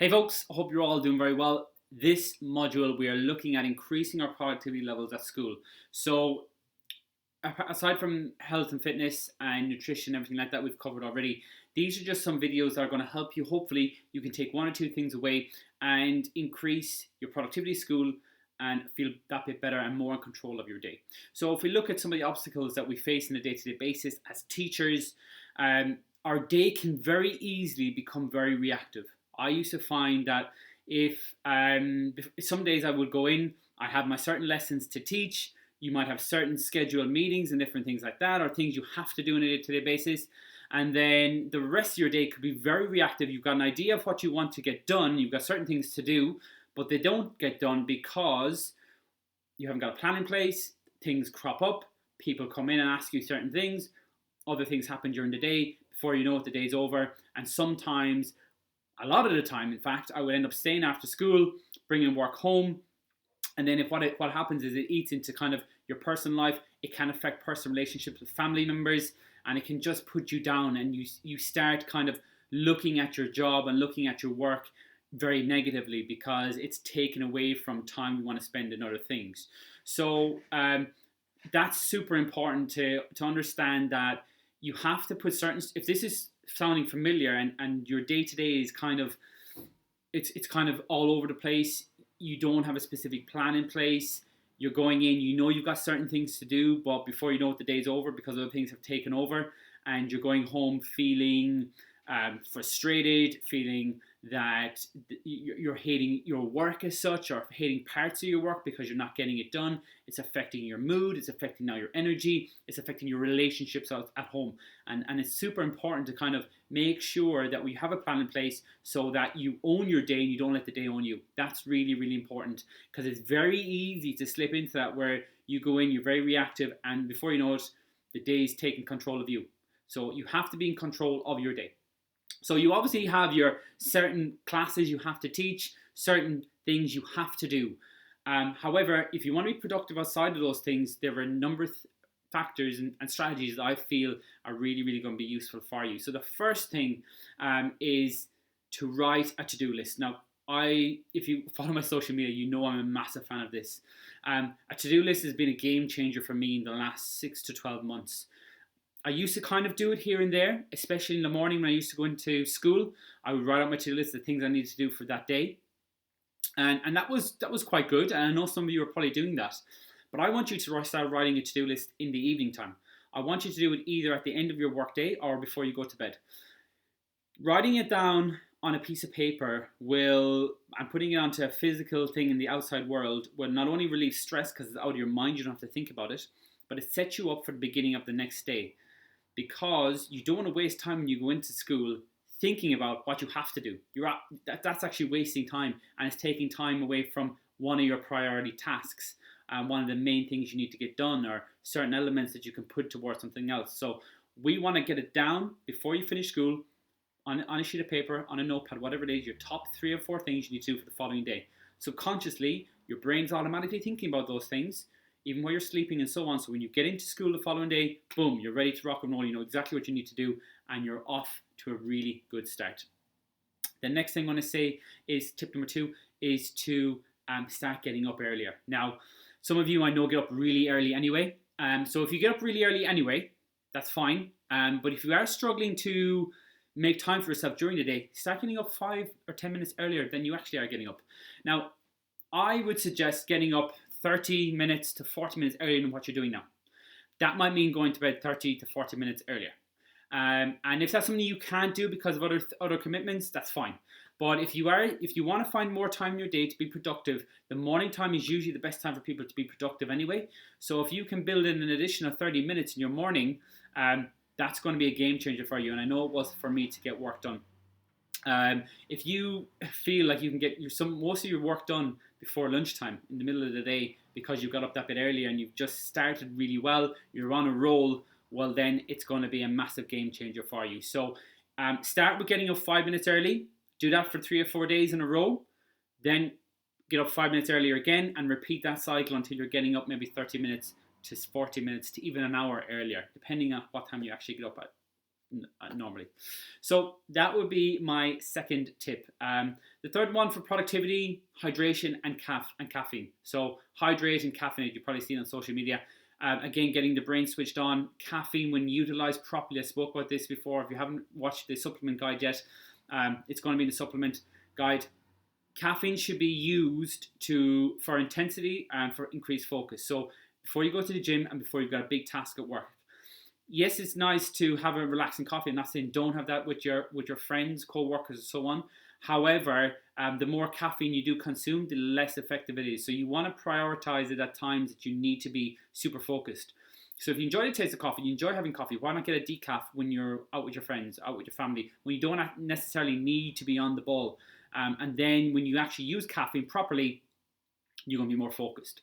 Hey folks, I hope you're all doing very well. This module we are looking at increasing our productivity levels at school. So aside from health and fitness and nutrition, everything like that we've covered already, these are just some videos that are going to help you. Hopefully you can take one or two things away and increase your productivity at school and feel that bit better and more in control of your day. So if we look at some of the obstacles that we face on a day-to-day basis as teachers, our day can very easily become very reactive. I used to find that if some days I would go in, I have my certain lessons to teach. You might have certain scheduled meetings and different things like that, or things you have to do on a day-to-day basis. And then the rest of your day could be very reactive. You've got an idea of what you want to get done. You've got certain things to do, but they don't get done because you haven't got a plan in place. Things crop up. People come in and ask you certain things. Other things happen during the day. Before you know it, the day's over. And sometimes, a lot of the time, in fact, I would end up staying after school, bringing work home, and then if what happens is it eats into kind of your personal life. It can affect personal relationships with family members, and it can just put you down, and you start kind of looking at your job and looking at your work very negatively because it's taken away from time you want to spend in other things. So that's super important to understand that you have to put certain, if this is sounding familiar and your day-to-day is kind of it's kind of all over the place, you don't have a specific plan in place, you're going in, you know you've got certain things to do, but before you know it, the day's over because other things have taken over, and you're going home feeling frustrated, feeling that you're hating your work as such, or hating parts of your work because you're not getting it done. It's affecting your mood, it's affecting now your energy, it's affecting your relationships at home. And it's super important to kind of make sure that we have a plan in place so that you own your day and you don't let the day own you. That's really, really important, because it's very easy to slip into that where you go in, you're very reactive, and before you know it, the day's taking control of you. So you have to be in control of your day. So you obviously have your certain classes you have to teach, certain things you have to do. However, if you want to be productive outside of those things, there are a number of factors and strategies that I feel are really, really going to be useful for you. So the first thing is to write a to-do list. Now, if you follow my social media, you know I'm a massive fan of this. A to-do list has been a game changer for me in the last 6 to 12 months. I used to kind of do it here and there, especially in the morning when I used to go into school. I would write out my to-do list, the things I needed to do for that day. And that was quite good. And I know some of you are probably doing that. But I want you to start writing a to-do list in the evening time. I want you to do it either at the end of your workday or before you go to bed. Writing it down on a piece of paper and putting it onto a physical thing in the outside world will not only relieve stress because it's out of your mind, you don't have to think about it, but it sets you up for the beginning of the next day. Because you don't want to waste time when you go into school thinking about what you have to do. That's actually wasting time, and it's taking time away from one of your priority tasks and one of the main things you need to get done, or certain elements that you can put towards something else. So we want to get it down before you finish school on a sheet of paper, on a notepad, whatever it is, your top 3 or 4 things you need to do for the following day. Subconsciously, your brain's automatically thinking about those things even while you're sleeping and so on. So when you get into school the following day, boom, you're ready to rock and roll. You know exactly what you need to do, and you're off to a really good start. The next thing I'm going to say is tip number 2 is to start getting up earlier. Now, some of you I know get up really early anyway. So if you get up really early anyway, that's fine. But if you are struggling to make time for yourself during the day, start getting up 5 or 10 minutes earlier than you actually are getting up. Now, I would suggest getting up 30 minutes to 40 minutes earlier than what you're doing now. That might mean going to bed 30 to 40 minutes earlier. And if that's something you can't do because of other commitments, that's fine. But if you want to find more time in your day to be productive, the morning time is usually the best time for people to be productive anyway. So if you can build in an additional 30 minutes in your morning, that's going to be a game changer for you. And I know it was for me to get work done. If you feel like you can get most of your work done before lunchtime in the middle of the day because you got up that bit earlier and you've just started really well, you're on a roll, well then it's going to be a massive game changer for you. So start with getting up 5 minutes early, do that for 3 or 4 days in a row, then get up 5 minutes earlier again and repeat that cycle until you're getting up maybe 30 minutes to 40 minutes to even an hour earlier, depending on what time you actually get up at. normally. So that would be my second tip. The third one for productivity: hydration and caffeine. So hydrate and caffeinate. You've probably seen on social media. Again, getting the brain switched on. Caffeine, when utilized properly, I spoke about this before. If you haven't watched the supplement guide yet, it's going to be in the supplement guide. Caffeine should be used for intensity and for increased focus. So before you go to the gym and before you've got a big task at work. Yes, it's nice to have a relaxing coffee. I'm not saying don't have that with your friends, co-workers, and so on. However, the more caffeine you do consume, the less effective it is. So you want to prioritize it at times that you need to be super focused. So if you enjoy the taste of coffee, you enjoy having coffee, why not get a decaf when you're out with your friends, out with your family, when you don't necessarily need to be on the ball. And then when you actually use caffeine properly, you're going to be more focused.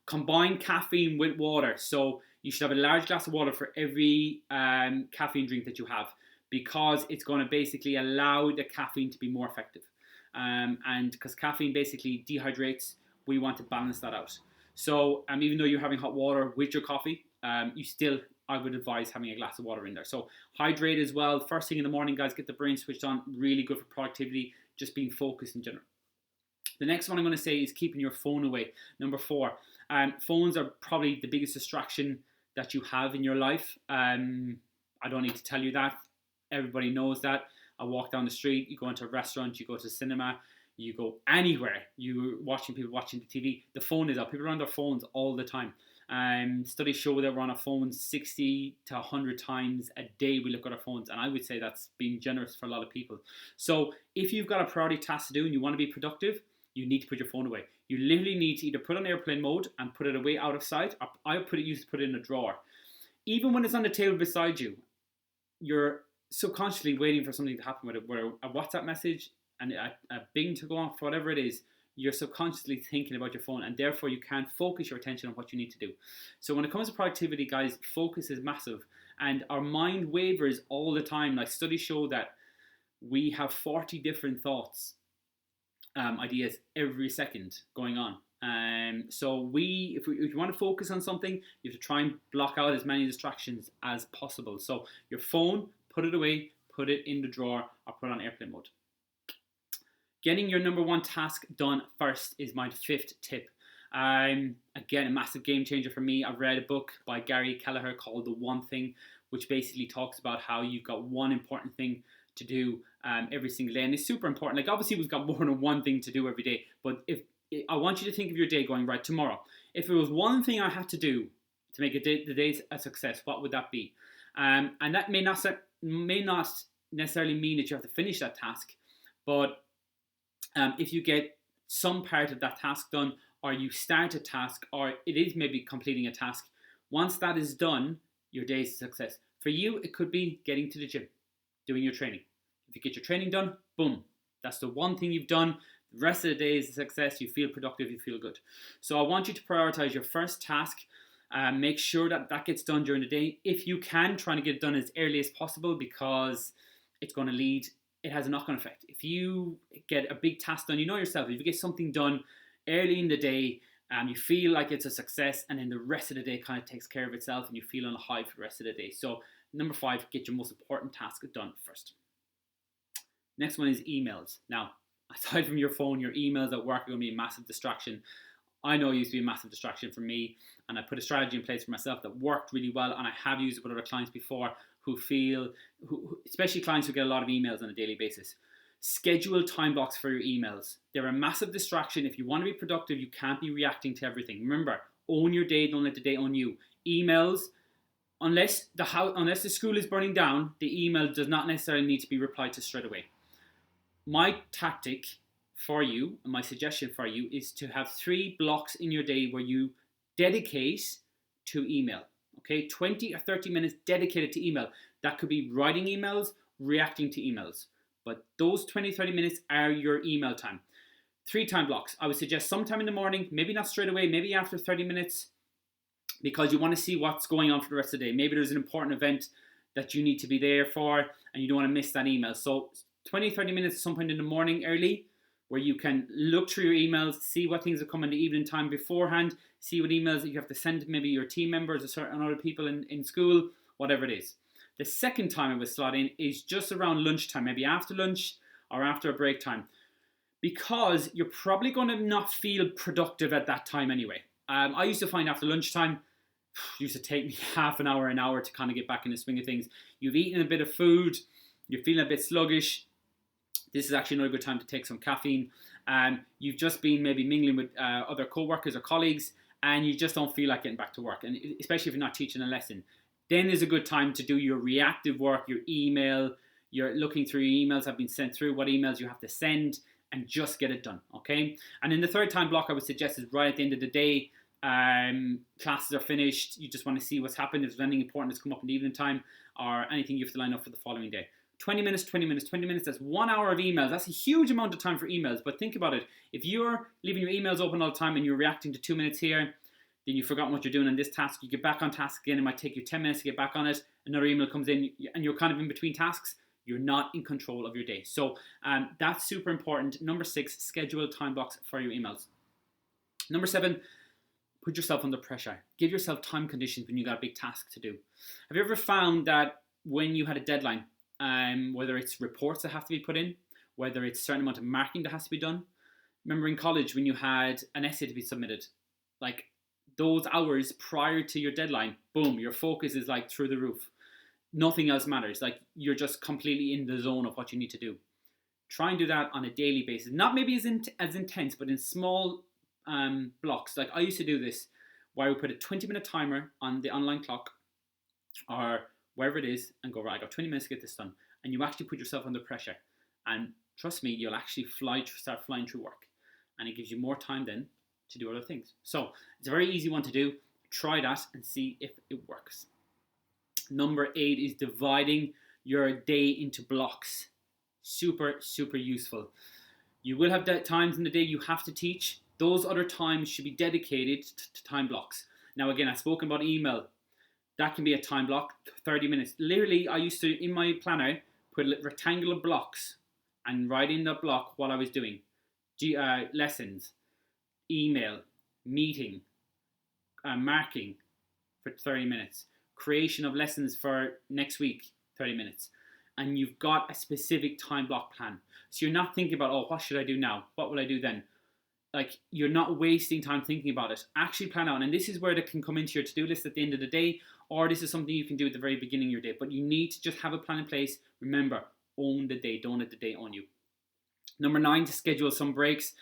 Combine caffeine with water. So you should have a large glass of water for every caffeine drink that you have, because it's going to basically allow the caffeine to be more effective. And because caffeine basically dehydrates, we want to balance that out. So even though you're having hot water with your coffee, I would advise having a glass of water in there. So hydrate as well. First thing in the morning, guys, get the brain switched on. Really good for productivity, just being focused in general. The next one I'm going to say is keeping your phone away. Number 4. Phones are probably the biggest distraction that you have in your life. I don't need to tell you that. Everybody knows that. I walk down the street, you go into a restaurant, you go to the cinema, you go anywhere, you're watching people watching the TV, the phone is up. People are on their phones all the time. Studies show that we're on our phones 60 to 100 times a day we look at our phones, and I would say that's being generous for a lot of people. So if you've got a priority task to do and you want to be productive, you need to put your phone away. You literally need to either put it on airplane mode and put it away out of sight, or I used to put it in a drawer. Even when it's on the table beside you, you're subconsciously waiting for something to happen with it, where a WhatsApp message and a bing to go off, whatever it is, you're subconsciously thinking about your phone, and therefore you can't focus your attention on what you need to do. So when it comes to productivity, guys, focus is massive, and our mind wavers all the time. Like, studies show that we have 40 different thoughts, ideas every second going on. So if you want to focus on something, you have to try and block out as many distractions as possible. So your phone, put it away, put it in the drawer, or put it on airplane mode. Getting your number 1 task done first is my 5th tip. Again, a massive game changer for me. I've read a book by Gary Kelleher called The One Thing, which basically talks about how you've got one important thing to do every single day, and it's super important. Like, obviously we've got more than one thing to do every day, but if I want you to think of your day going, right, tomorrow, if there was one thing I had to do to make the day a success, what would that be? And that may not necessarily mean that you have to finish that task, but if you get some part of that task done, or you start a task, or it is maybe completing a task, once that is done, your day is a success. For you, it could be getting to the gym, doing your training. If you get your training done, boom, that's the one thing you've done. The rest of the day is a success. You feel productive, you feel good. So I want you to prioritize your first task. Make sure that gets done during the day. If you can, try to get it done as early as possible, because it's going to lead, it has a knock-on effect. If you get a big task done, you know yourself, if you get something done early in the day, you feel like it's a success, and then the rest of the day kind of takes care of itself, and you feel on a high for the rest of the day. So number 5, get your most important task done first. Next one is emails. Now, aside from your phone, your emails at work are going to be a massive distraction. I know it used to be a massive distraction for me, and I put a strategy in place for myself that worked really well, and I have used it with other clients before who especially clients who get a lot of emails on a daily basis. Schedule time blocks for your emails. They're a massive distraction. If you want to be productive, you can't be reacting to everything. Remember, own your day, don't let the day own you. Emails, unless the school is burning down, the email does not necessarily need to be replied to straight away. My tactic for you, and my suggestion for you, is to have 3 blocks in your day where you dedicate to email. Okay, 20 or 30 minutes dedicated to email. That could be writing emails, reacting to emails. But those 20, 30 minutes are your email time. 3 time blocks. I would suggest sometime in the morning, maybe not straight away, maybe after 30 minutes, because you want to see what's going on for the rest of the day. Maybe there's an important event that you need to be there for, and you don't want to miss that email. So 20, 30 minutes at some point in the morning early, where you can look through your emails, see what things have come in the evening time beforehand, see what emails that you have to send to maybe your team members or certain other people in school, whatever it is. The second time I would slot in is just around lunchtime, maybe after lunch or after a break time, because you're probably going to not feel productive at that time anyway. I used to find after lunchtime, it used to take me half an hour to kind of get back in the swing of things. You've eaten a bit of food, you're feeling a bit sluggish. This is actually not a good time to take some caffeine. You've just been maybe mingling with other co-workers or colleagues, and you just don't feel like getting back to work, and especially if you're not teaching a lesson. Then is a good time to do your reactive work, your email. You're looking through your emails that have been sent through, what emails you have to send, and just get it done, okay? And then the third time block I would suggest is right at the end of the day. Classes are finished, you just want to see what's happened, if there's anything important that's come up in the evening time, or anything you have to line up for the following day. 20 minutes, 20 minutes, 20 minutes, that's 1 hour of emails. That's a huge amount of time for emails, but think about it. If you're leaving your emails open all the time and you're reacting to 2 minutes here, then you've forgotten what you're doing on this task, you get back on task again, it might take you 10 minutes to get back on it, another email comes in, and you're kind of in between tasks, you're not in control of your day. So that's super important. Number 6, schedule time blocks for your emails. Number 7, put yourself under pressure. Give yourself time conditions when you got a big task to do. Have you ever found that when you had a deadline, whether it's reports that have to be put in, whether it's a certain amount of marking that has to be done? Remember in college when you had an essay to be submitted, like those hours prior to your deadline, boom, your focus is like through the roof. Nothing else matters. Like you're just completely in the zone of what you need to do. Try and do that on a daily basis. Not maybe as intense, but in small blocks. Like I used to do this where I would put a 20-minute timer on the online clock or wherever it is and go, right, I got 20 minutes to get this done. And you actually put yourself under pressure. And trust me, you'll actually start flying through work. And it gives you more time then to do other things. So it's a very easy one to do. Try that and see if it works. Number 8 is dividing your day into blocks. Super, super useful. You will have times in the day you have to teach. Those other times should be dedicated to time blocks. Now again, I've spoken about email. That can be a time block, 30 minutes. Literally, I used to, in my planner, put rectangular blocks and write in that block what I was doing. Lessons, email, meeting, marking for 30 minutes. Creation of lessons for next week, 30 minutes. And you've got a specific time block plan. So you're not thinking about, oh, what should I do now? What will I do then? Like, you're not wasting time thinking about it. Actually plan out. And this is where it can come into your to-do list at the end of the day, or this is something you can do at the very beginning of your day. But you need to just have a plan in place. Remember, own the day. Don't let the day own you. Number 9, to schedule some breaks.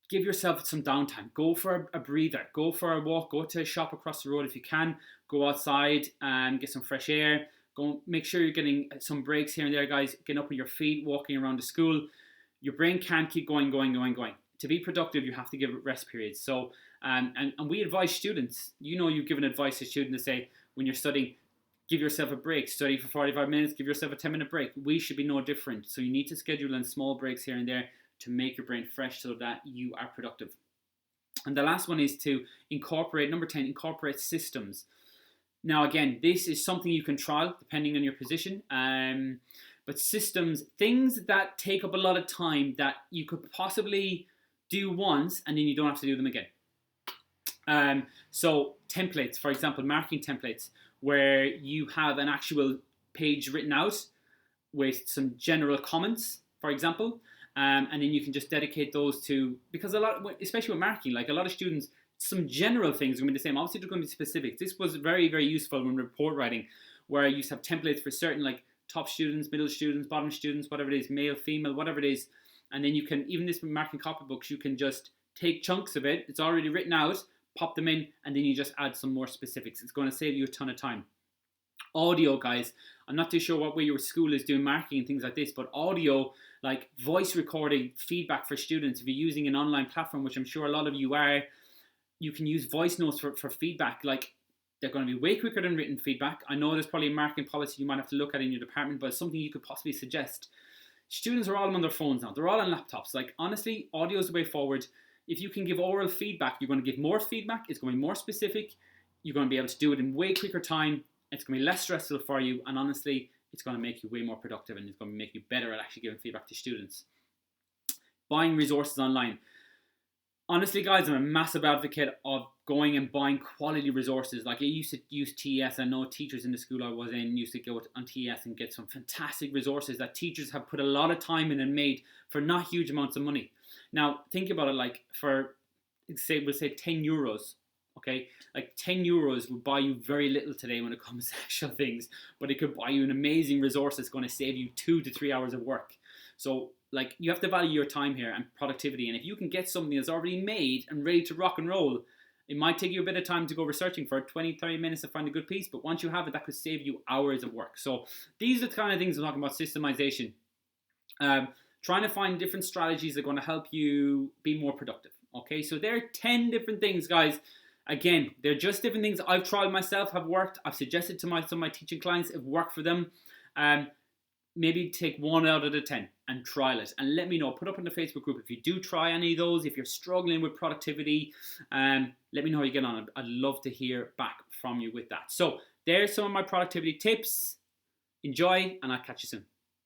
Give yourself some downtime. Go for a breather. Go for a walk. Go to a shop across the road if you can. Go outside and get some fresh air. Go make sure you're getting some breaks here and there, guys. Getting up on your feet, walking around the school. Your brain can't keep going. To be productive, you have to give it rest periods. So, and we advise students. You know, you've given advice to students to say when you're studying, give yourself a break. Study for 45 minutes. Give yourself a 10-minute break. We should be no different. So you need to schedule in small breaks here and there to make your brain fresh so that you are productive. And the last one is to incorporate, number 10, incorporate systems. Now again, this is something you can trial depending on your position. But systems, things that take up a lot of time that you could possibly do once and then you don't have to do them again. So templates, for example, marking templates, where you have an actual page written out with some general comments, for example. And then you can just dedicate those to, because a lot, especially with marking, like a lot of students, some general things are going to be the same. Obviously, they're going to be specific. This was very, very useful when report writing, where you used to have templates for certain, like top students, middle students, bottom students, whatever it is, male, female, whatever it is. And then you can, even this with marking copybooks, you can just take chunks of it. It's already written out, pop them in, and then you just add some more specifics. It's going to save you a ton of time. Audio, guys, I'm not too sure what way your school is doing marking and things like this, but audio, like voice recording feedback for students, if you're using an online platform, which I'm sure a lot of you are, you can use voice notes for feedback. Like, they're going to be way quicker than written feedback. I know there's probably a marking policy you might have to look at in your department, but it's something you could possibly suggest. Students are all on their phones now. They're all on laptops. Like, honestly, audio is the way forward. If you can give oral feedback, you're going to give more feedback. It's going to be more specific. You're going to be able to do it in way quicker time. It's going to be less stressful for you. And honestly, it's going to make you way more productive and it's going to make you better at actually giving feedback to students. Buying resources online. Honestly, guys, I'm a massive advocate of going and buying quality resources. Like I used to use TES. I know teachers in the school I was in used to go on TES and get some fantastic resources that teachers have put a lot of time in and made for not huge amounts of money. Now think about it, like for we'll say €10. Okay, like €10 would buy you very little today when it comes to actual things, but it could buy you an amazing resource that's going to save you 2 to 3 hours of work. So like you have to value your time here and productivity, and if you can get something that's already made and ready to rock and roll, it might take you a bit of time to go researching for it, 20, 30 minutes to find a good piece, but once you have it, that could save you hours of work. So these are the kind of things I'm talking about, systemization. Trying to find different strategies that are going to help you be more productive. Okay, so there are 10 different things, guys. Again, they're just different things I've tried myself, have worked. I've suggested to some of my teaching clients, it worked for them. Maybe take 1 out of the 10 and trial it, and let me know. Put up in the Facebook group if you do try any of those. If you're struggling with productivity, let me know how you get on. I'd love to hear back from you with that. So there's some of my productivity tips. Enjoy, and I'll catch you soon.